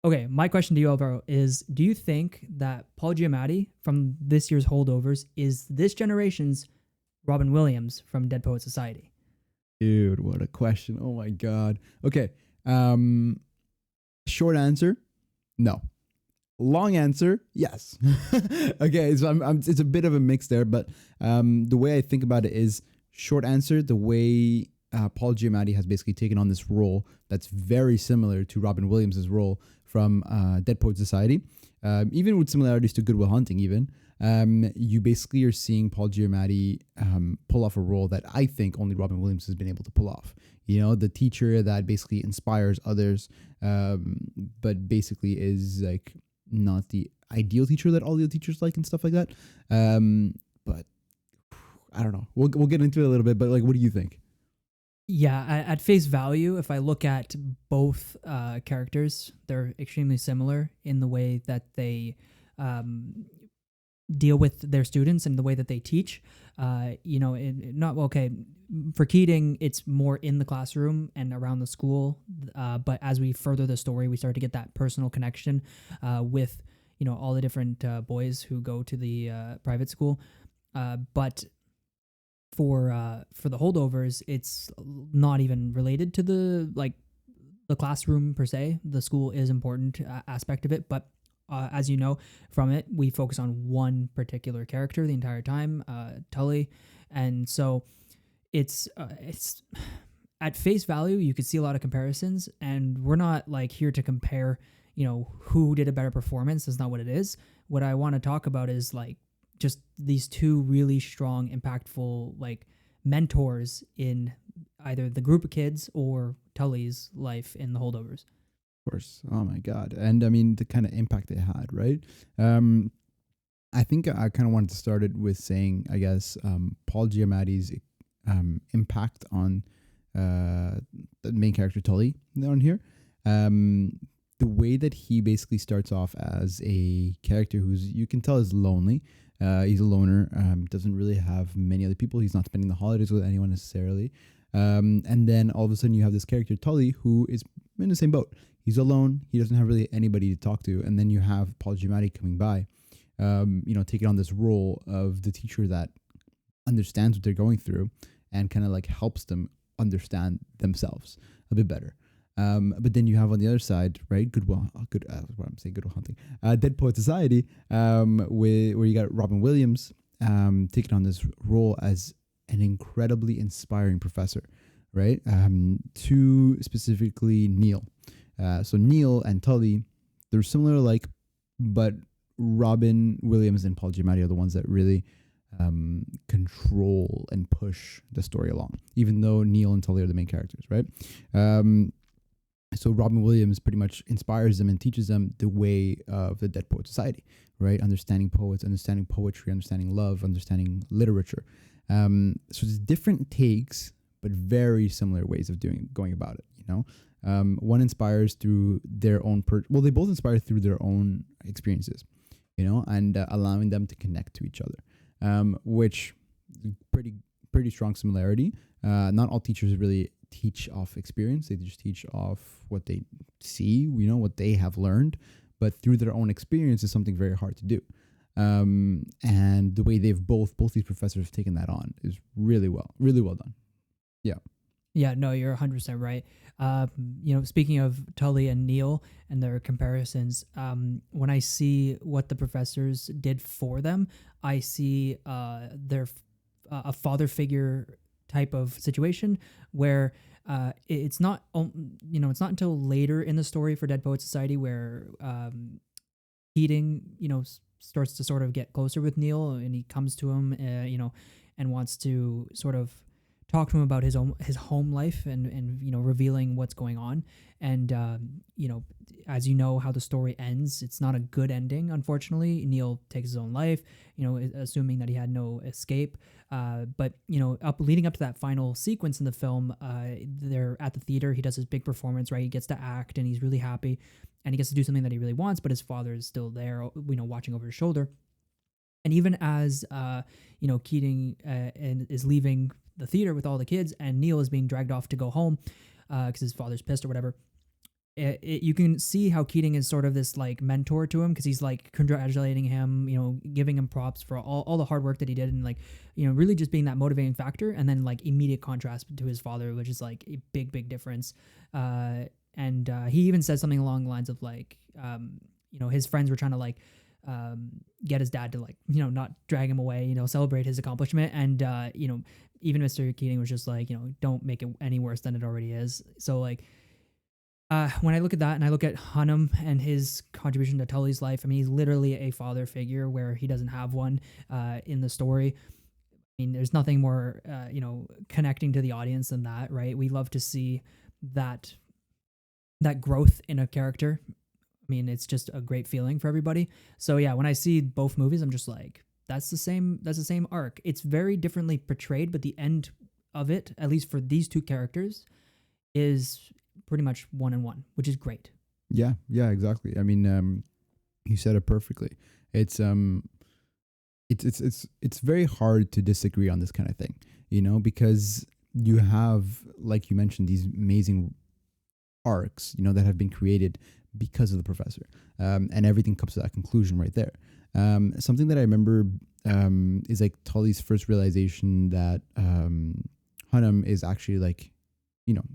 Okay, my question to you, Alvaro, is do you think that Paul Giamatti from this year's Holdovers is this generation's Robin Williams from Dead Poet Society? Dude, what a question. Oh my god. Okay. Um Short answer, no. Long answer, yes. Okay, so it's a bit of a mix there, but the way I think about it is short answer, the way Paul Giamatti has basically taken on this role that's very similar to Robin Williams' role from Dead Poet Society, even with similarities to Good Will Hunting, even. You basically are seeing Paul Giamatti pull off a role that I think only Robin Williams has been able to pull off. You know, the teacher that basically inspires others, but basically is like not the ideal teacher that all the other teachers like and stuff like that. But I don't know. We'll get into it a little bit. But like, what do you think? Yeah, at face value, if I look at both characters, they're extremely similar in the way that they um, deal with their students and the way that they teach. Not okay. For Keating, it's more in the classroom and around the school. But as we further the story, we start to get that personal connection with all the different boys who go to the private school. But for the holdovers, it's not even related to the classroom per se. The school is important aspect of it, but as you know from it, we focus on one particular character the entire time, Tully, and so it's at face value you could see a lot of comparisons, and we're not like here to compare who did a better performance. That's not what it is. What I want to talk about is like just these two really strong, impactful like mentors in either the group of kids or Tully's life in the holdovers. Of course. Oh my god. And I mean the kind of impact they had, right? Um, I think I kind of wanted to start it with saying, I guess, Paul Giamatti's impact on the main character Tully down here. Um, the way that he basically starts off as a character who's, you can tell, is lonely. He's a loner. Doesn't really have many other people. He's not spending the holidays with anyone necessarily. And then all of a sudden you have this character Tully who is in the same boat. He's alone. He doesn't have really anybody to talk to. And then you have Paul Giamatti coming by, taking on this role of the teacher that understands what they're going through and kind of like helps them understand themselves a bit better. But then you have on the other side, right? What I'm saying, Good Will Hunting, Dead Poet Society, where you got Robin Williams taking on this role as an incredibly inspiring professor, right? To specifically Neil. So Neil and Tully, they're similar, like, but Robin Williams and Paul Giamatti are the ones that really control and push the story along, even though Neil and Tully are the main characters, right? So Robin Williams pretty much inspires them and teaches them the way of the Dead Poet Society, right? Understanding poets, understanding poetry, understanding love, understanding literature. So it's different takes, but very similar ways of going about it. One inspires through their own. They both inspire through their own experiences, and allowing them to connect to each other, which pretty strong similarity. Not all teachers really teach off experience; they just teach off what they see, what they have learned. But through their own experience is something very hard to do. And the way both these professors have taken that on is really well done. Yeah. Yeah, no, you're 100% right. Speaking of Tully and Neil and their comparisons, when I see what the professors did for them, I see a father figure type of situation where it's not it's not until later in the story for Dead Poet Society where Keating starts to sort of get closer with Neil, and he comes to him and wants to sort of talk to him about his home life and revealing what's going on. And as you know how the story ends, it's not a good ending, unfortunately. Neil takes his own life, assuming that he had no escape. But leading up to that final sequence in the film, they're at the theater. He does his big performance, right? He gets to act, and he's really happy, and he gets to do something that he really wants. But his father is still there, watching over his shoulder. And even as Keating and is leaving the theater with all the kids, and Neil is being dragged off to go home because his father's pissed or whatever. you can see how Keating is sort of this like mentor to him because he's like congratulating him, giving him props for all the hard work that he did and like, really just being that motivating factor. And then like immediate contrast to his father, which is like a big difference. And he even said something along the lines of like, his friends were trying to like get his dad to like, not drag him away, celebrate his accomplishment. And, even Mr. Keating was just like, don't make it any worse than it already is. So like, when I look at that and I look at Hunham and his contribution to Tully's life, I mean, he's literally a father figure where he doesn't have one in the story. I mean, there's nothing more, connecting to the audience than that, right? We love to see that growth in a character. I mean, it's just a great feeling for everybody. So yeah, when I see both movies, I'm just like, that's the same arc. It's very differently portrayed, but the end of it, at least for these two characters, is pretty much one and one, which is great. Yeah, exactly. I mean, you said it perfectly. It's very hard to disagree on this kind of thing, because you have, like you mentioned, these amazing arcs, that have been created because of the professor, and everything comes to that conclusion right there. Something that I remember is like Tully's first realization that Hunham is actually like,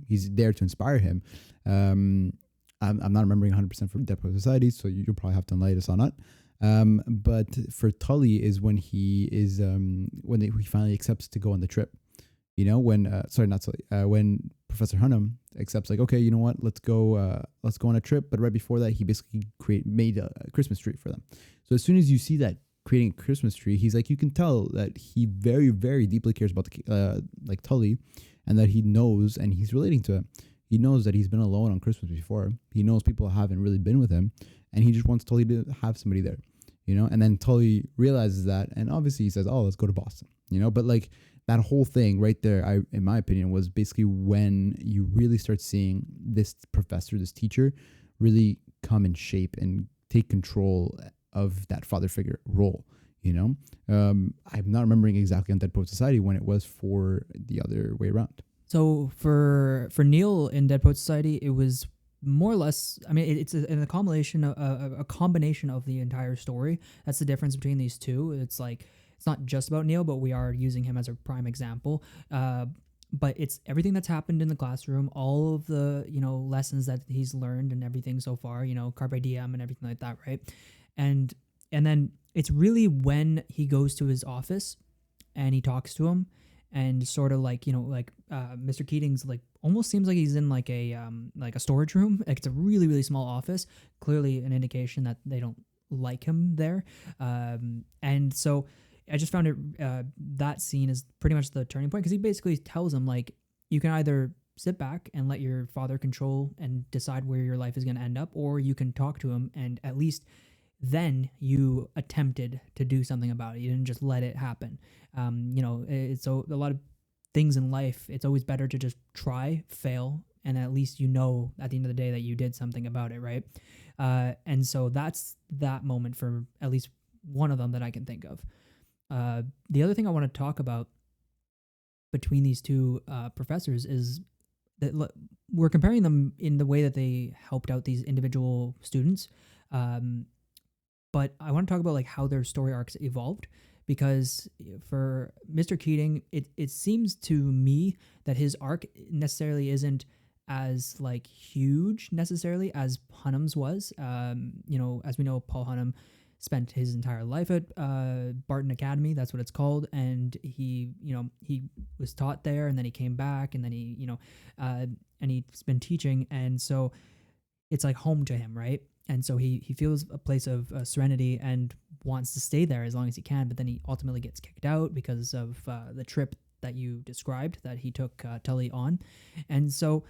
he's there to inspire him. I'm not remembering 100% from Dead Poet Society, so you'll probably have to enlighten us on that. But for Tully is when he is he finally accepts to go on the trip. When sorry, not Tully. When Professor Hunham accepts, like, okay, you know what, let's go on a trip. But right before that, he basically made a Christmas tree for them. So as soon as you see that creating a Christmas tree, he's like, you can tell that he very, very deeply cares about like Tully, and that he knows and he's relating to him. He knows that he's been alone on Christmas before. He knows people haven't really been with him, and he just wants Tully to have somebody there, And then Tully realizes that, and obviously he says, "Oh, let's go to Boston," But like that whole thing right there, in my opinion, was basically when you really start seeing this professor, this teacher, really come in shape and take control of that father figure role. I'm not remembering exactly on Dead Poet Society when it was for the other way around. So for Neil in Dead Poet Society, it was more or less. I mean, it's a combination of the entire story. That's the difference between these two. It's like it's not just about Neil, but we are using him as a prime example. But it's everything that's happened in the classroom, all of the lessons that he's learned and everything so far. Carpe diem and everything like that, right? And then it's really when he goes to his office and he talks to him and sort of like Mr. Keating's like almost seems like he's in like a storage room. Like it's a really, really small office, clearly an indication that they don't like him there. And so I just found it that scene is pretty much the turning point because he basically tells him like you can either sit back and let your father control and decide where your life is going to end up, or you can talk to him and at least then you attempted to do something about it. You didn't just let it happen. It's a lot of things in life. It's always better to just try, fail, and at least at the end of the day that you did something about it, right? And so that's that moment for at least one of them that I can think of. The other thing I want to talk about between these two professors is that we're comparing them in the way that they helped out these individual students. But I want to talk about like how their story arcs evolved, because for Mr. Keating, it seems to me that his arc necessarily isn't as like huge necessarily as Hunham's was. As we know, Paul Hunham spent his entire life at Barton Academy. That's what it's called, and he was taught there, and then he came back, and then and he's been teaching, and so it's like home to him, right? And so he feels a place of serenity and wants to stay there as long as he can, but then he ultimately gets kicked out because of the trip that you described that he took Tully on. And so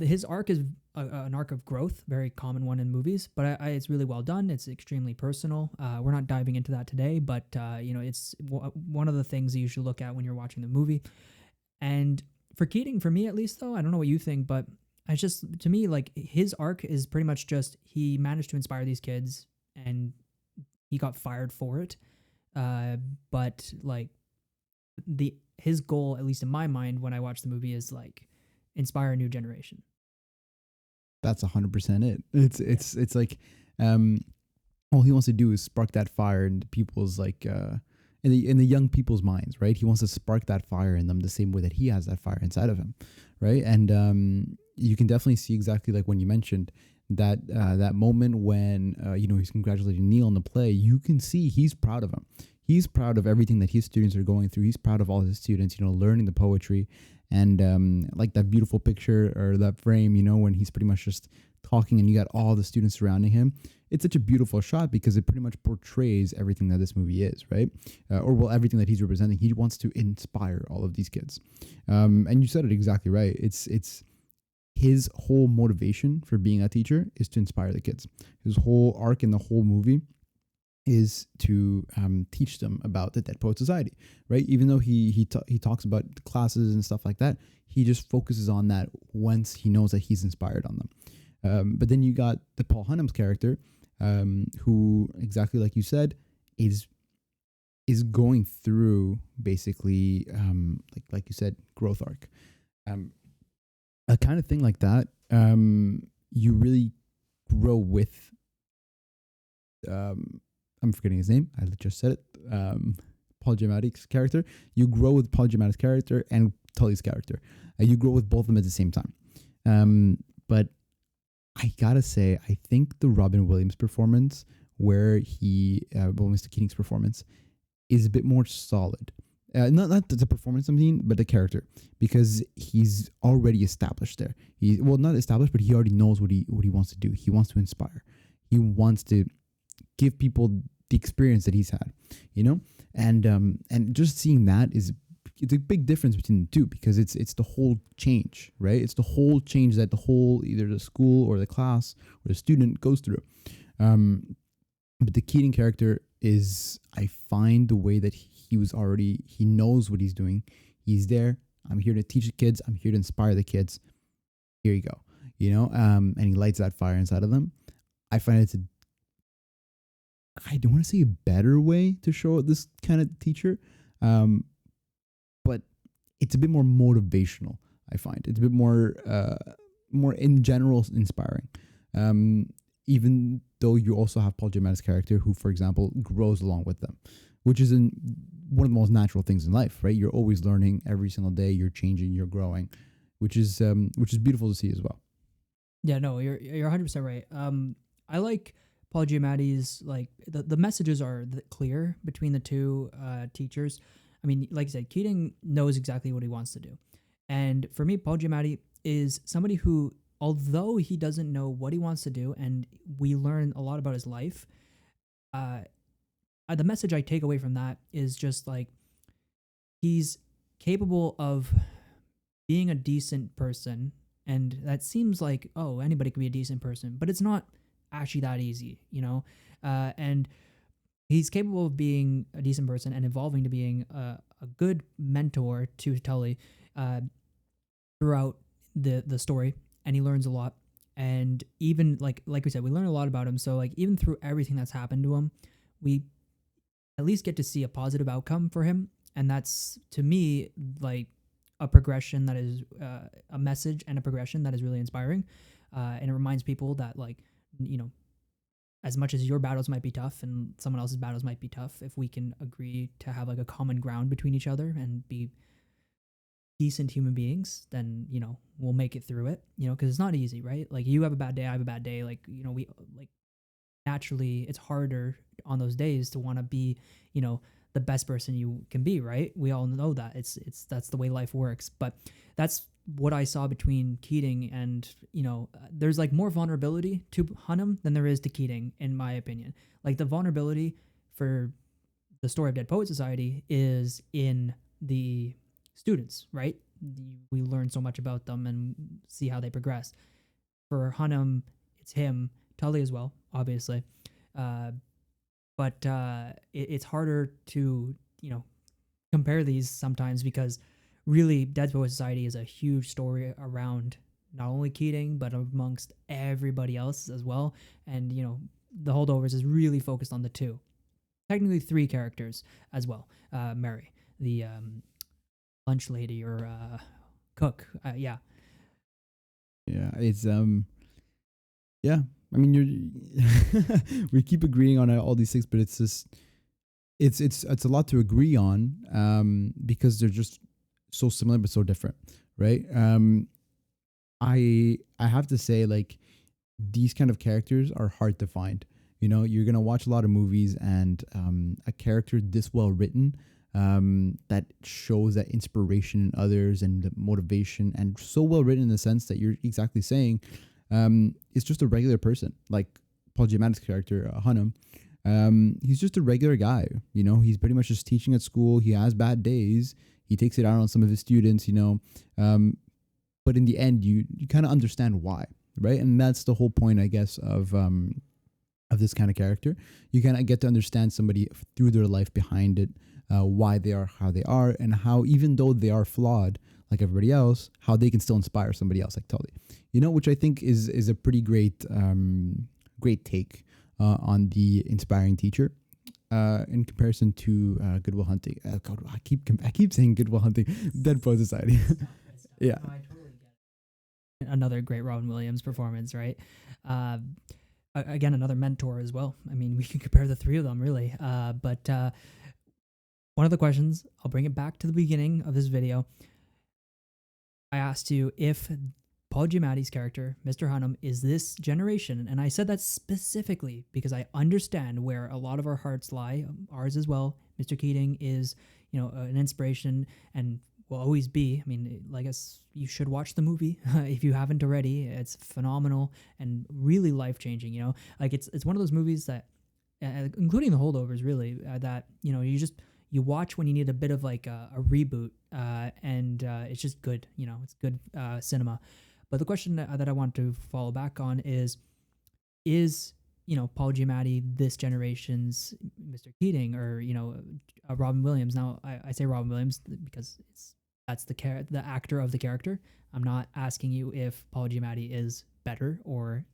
his arc is an arc of growth, very common one in movies, but it's really well done. It's extremely personal. We're not diving into that today, but it's one of the things that you should look at when you're watching the movie. And for Keating, for me at least, though, I don't know what you think, but it's just, to me, like his arc is pretty much just he managed to inspire these kids and he got fired for it. But like his goal, at least in my mind, when I watch the movie, is like inspire a new generation. That's 100% it. It's like, um, all he wants to do is spark that fire in people's like in the young people's minds, right? He wants to spark that fire in them the same way that he has that fire inside of him, right? And you can definitely see exactly like when you mentioned that that moment when he's congratulating Neil on the play. You can see he's proud of him. He's proud of everything that his students are going through. He's proud of all his students, learning the poetry, and like that beautiful picture or that frame, when he's pretty much just talking and you got all the students surrounding him. It's such a beautiful shot because it pretty much portrays everything that this movie is, right? Or well, everything that he's representing. He wants to inspire all of these kids, and you said it exactly right. It's his whole motivation for being a teacher is to inspire the kids. His whole arc in the whole movie is to teach them about the Dead Poet Society, right? Even though he talks about classes and stuff like that, he just focuses on that once he knows that he's inspired on them. But then you got the Paul Hunham's character, who exactly like you said is going through basically like you said, growth arc. A kind of thing like that, you really grow with. I'm forgetting his name. I just said it. Paul Giamatti's character. You grow with Paul Giamatti's character and Tully's character. You grow with both of them at the same time. But I gotta say, I think the Robin Williams performance, where Mr. Keating's performance, is a bit more solid. Not the performance I mean, but the character, because he's already established there. Not established, but he already knows what he wants to do. He wants to inspire. He wants to give people the experience that he's had, and just seeing that it's a big difference between the two, because it's the whole change, right? It's the whole change that either the school or the class or the student goes through. But the Keating character is, I find the way that he knows what he's doing. He's there. I'm here to teach the kids. I'm here to inspire the kids. Here you go. And he lights that fire inside of them. I find I don't want to say a better way to show this kind of teacher, but it's a bit more motivational. I find it's a bit more in general inspiring. Even though you also have Paul Giamatti's character, who, for example, grows along with them, which is one of the most natural things in life, right? You're always learning every single day. You're changing. You're growing, which is beautiful to see as well. Yeah, no, you're 100% right. I like Paul Giamatti's, like, the messages are clear between the two teachers. I mean, like I said, Keating knows exactly what he wants to do. And for me, Paul Giamatti is somebody who, although he doesn't know what he wants to do, and we learn a lot about his life, the message I take away from that is just like, he's capable of being a decent person. And that seems like, oh, anybody could be a decent person, but it's not actually that easy, and he's capable of being a decent person and evolving to being a good mentor to Tully throughout the story, and he learns a lot. And even like we said, we learn a lot about him. So like, even through everything that's happened to him, we at least get to see a positive outcome for him, and that's, to me, like a progression that is a message and a progression that is really inspiring, and it reminds people that, like, as much as your battles might be tough and someone else's battles might be tough, if we can agree to have like a common ground between each other and be decent human beings, then we'll make it through it. Because it's not easy, right? Like, you have a bad day, I have a bad day. Like, we like, naturally it's harder on those days to want to be the best person you can be, right? We all know that that's the way life works. But that's what I saw between Keating and, there's like more vulnerability to Hunham than there is to Keating, in my opinion. Like, the vulnerability for the story of Dead Poet Society is in the students, right? We learn so much about them and see how they progress. For Hunham, it's him, Tully as well, obviously. But it's harder to, compare these sometimes, because really Dead Poet Society is a huge story around not only Keating, but amongst everybody else as well. And, the Holdovers is really focused on the two. Technically three characters as well. Mary, the lunch lady or cook. Yeah. Yeah, it's Yeah, I mean, you're we keep agreeing on all these things, but it's just it's a lot to agree on, because they're just so similar but so different, right? I have to say, like, these kind of characters are hard to find. You know, you're gonna watch a lot of movies, and a character this well written, that shows that inspiration in others and the motivation, and so well written in the sense that you're exactly saying, is just a regular person, like Paul Giamatti's character, Hunham. He's just a regular guy. You know, he's pretty much just teaching at school. He has bad days. He takes it out on some of his students. You know, but in the end, you kind of understand why, right? And that's the whole point, I guess, of this kind of character. You kind of get to understand somebody through their life behind it, why they are how they are, and how, even though they are flawed like everybody else, how they can still inspire somebody else like Tully. You know, which I think is a pretty great take on the inspiring teacher. In comparison to Good Will Hunting. God, I keep saying Good Will Hunting, Dead Poet Society. Yeah. No, I totally get it. Another great Robin Williams performance, right? Uh, Again, another mentor as well. I mean, we can compare the three of them, really. But one of the questions, I'll bring it back to the beginning of this video. I asked you if Paul Giamatti's character, Mr. Hunham, is this generation. And I said that specifically because I understand where a lot of our hearts lie, ours as well. Mr. Keating is, an inspiration and will always be. I mean, like us, you should watch the movie if you haven't already. It's phenomenal and really life changing. Like it's one of those movies that, including the Holdovers, really, that you watch when you need a bit of like a reboot, and it's just good. It's good cinema. But the question that I want to follow back on is Paul Giamatti this generation's Mr. Keating, or Robin Williams? Now I say Robin Williams because that's the actor of the character. I'm not asking you if Paul Giamatti is better or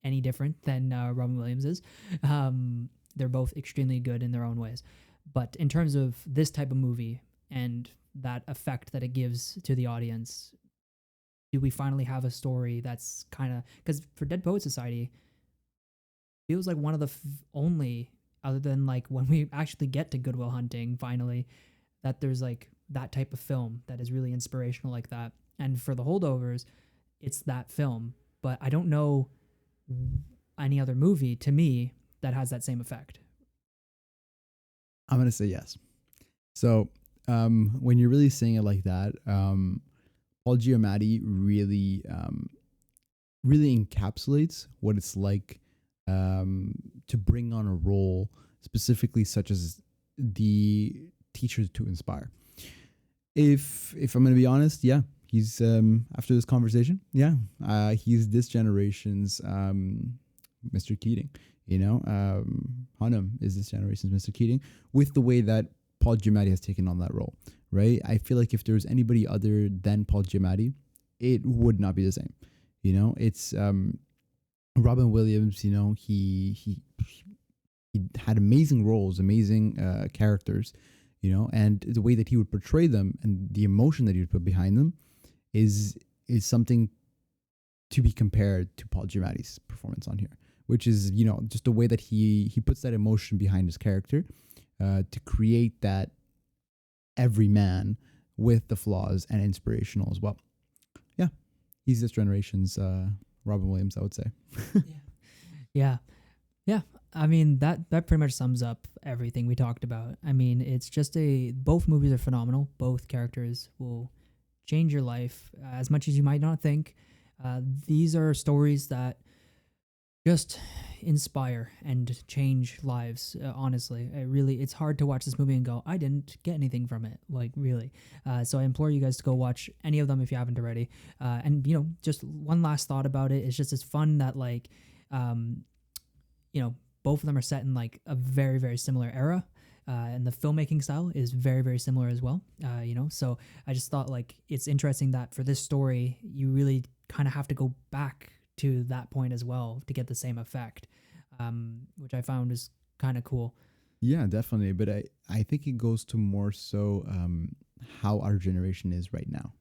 any different than Robin Williams is. They're both extremely good in their own ways. But in terms of this type of movie and that effect that it gives to the audience, do we finally have a story that's kind of, because for Dead Poet Society feels like one of the only, other than like when we actually get to Good Will Hunting finally, that there's like that type of film that is really inspirational like that. And for the Holdovers, it's that film, but I don't know any other movie to me that has that same effect. I'm gonna say yes. So when you're really saying it like that, Paul Giamatti really encapsulates what it's like to bring on a role specifically such as the teacher to inspire. If I'm gonna be honest, yeah, he's after this conversation, yeah, he's this generation's Mr. Keating. Hunham is this generation's Mr. Keating, with the way that Paul Giamatti has taken on that role, right? I feel like if there was anybody other than Paul Giamatti, it would not be the same. It's Robin Williams. He had amazing roles, amazing characters, and the way that he would portray them and the emotion that he would put behind them is something to be compared to Paul Giamatti's performance on here, which is, just the way that he puts that emotion behind his character to create that everyman with the flaws and inspirational as well. Yeah, he's this generation's Robin Williams, I would say. Yeah. Yeah. I mean, that pretty much sums up everything we talked about. I mean, it's just both movies are phenomenal. Both characters will change your life as much as you might not think. These are stories that just inspire and change lives. Honestly, it's hard to watch this movie and go, I didn't get anything from it. Like, really. So I implore you guys to go watch any of them if you haven't already. And just one last thought about it. It's just as fun that like, both of them are set in like a very, very similar era. And the filmmaking style is very, very similar as well. So I just thought like it's interesting that for this story, you really kind of have to go back to that point as well to get the same effect, which I found is kind of cool. Yeah, definitely. But I think it goes to more so how our generation is right now.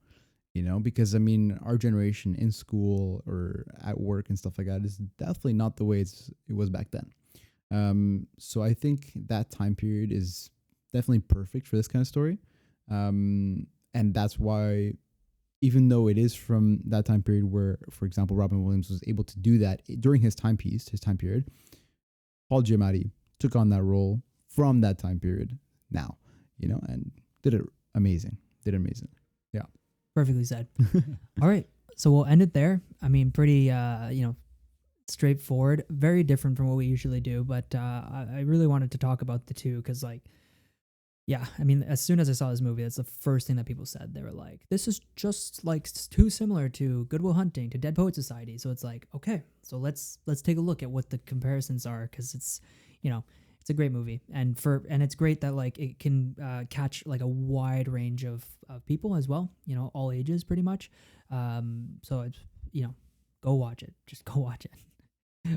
you know, because I mean, our generation in school or at work and stuff like that is definitely not the way it was back then. So I think that time period is definitely perfect for this kind of story. And that's why, even though it is from that time period where, for example, Robin Williams was able to do that during his time period, Paul Giamatti took on that role from that time period now, you know, and did it amazing. Did amazing. Yeah. Perfectly said. All right. So we'll end it there. I mean, pretty, straightforward, very different from what we usually do, but I really wanted to talk about the two because, like, yeah, I mean, as soon as I saw this movie, that's the first thing that people said. They were like, this is just like too similar to Good Will Hunting, to Dead Poet Society. So it's like, okay, so let's take a look at what the comparisons are, because it's, it's a great movie, and it's great that like it can catch like a wide range of people as well, all ages pretty much. So it's, go watch it. Just go watch it.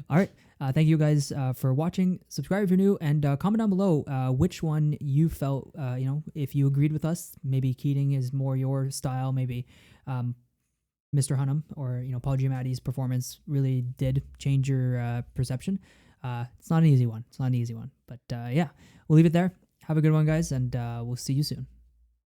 All right. Thank you guys for watching. Subscribe if you're new, and comment down below which one you felt, if you agreed with us. Maybe Keating is more your style. Maybe Mr. Hunham or, Paul Giamatti's performance really did change your perception. It's not an easy one. But yeah, we'll leave it there. Have a good one, guys, and we'll see you soon.